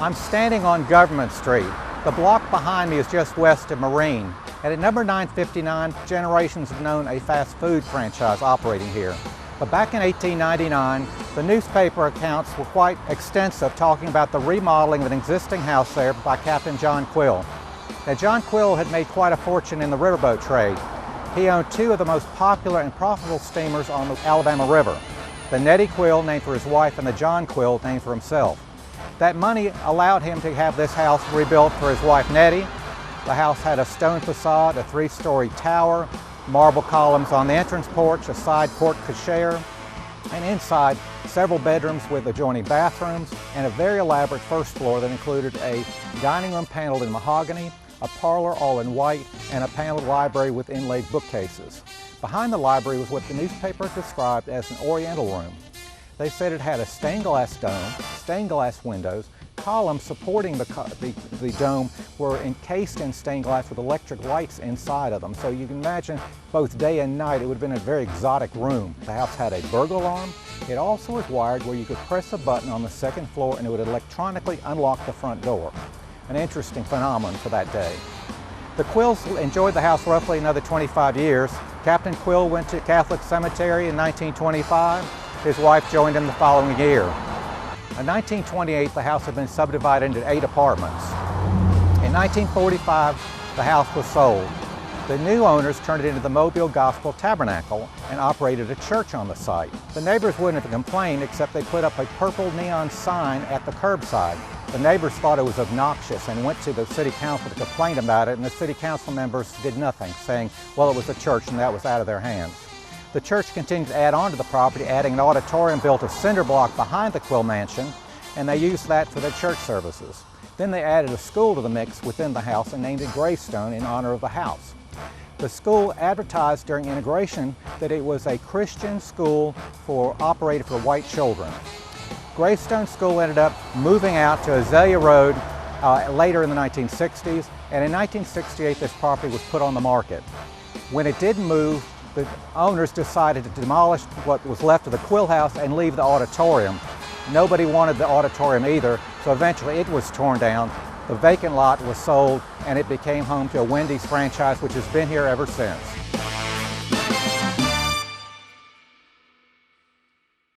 I'm standing on Government Street. The block behind me is just west of Marine. And at number 959, generations have known a fast food franchise operating here. But back in 1899, the newspaper accounts were quite extensive, talking about the remodeling of an existing house there by Captain John Quill. Now, John Quill had made quite a fortune in the riverboat trade. He owned two of the most popular and profitable steamers on the Alabama River, the Nettie Quill, named for his wife, and the John Quill, named for himself. That money allowed him to have this house rebuilt for his wife Nettie. The house had a stone facade, a three-story tower, marble columns on the entrance porch, a side porte cochere, and inside several bedrooms with adjoining bathrooms and a very elaborate first floor that included a dining room paneled in mahogany, a parlor all in white, and a paneled library with inlaid bookcases. Behind the library was what the newspaper described as an oriental room. They said it had a stained glass dome, stained glass windows, columns supporting the dome were encased in stained glass with electric lights inside of them. So you can imagine both day and night it would have been a very exotic room. The house had a burglar alarm. It also was wired where you could press a button on the second floor and it would electronically unlock the front door. An interesting phenomenon for that day. The Quills enjoyed the house roughly another 25 years. Captain Quill went to Catholic Cemetery in 1925. His wife joined him the following year. In 1928, the house had been subdivided into 8 apartments. In 1945, the house was sold. The new owners turned it into the Mobile Gospel Tabernacle and operated a church on the site. The neighbors wouldn't have complained except they put up a purple neon sign at the curbside. The neighbors thought it was obnoxious and went to the city council to complain about it, and the city council members did nothing, saying, well, it was a church and that was out of their hands. The church continued to add on to the property, adding an auditorium built of cinder block behind the Quill mansion, and they used that for their church services. Then they added a school to the mix within the house and named it Greystone in honor of the house. The school advertised during integration that it was a Christian school operated for white children. Greystone School ended up moving out to Azalea Road later in the 1960s, and in 1968 this property was put on the market. When it did move, the owners decided to demolish what was left of the Quill house and leave the auditorium. Nobody wanted the auditorium either, so eventually it was torn down. The vacant lot was sold and it became home to a Wendy's franchise, which has been here ever since.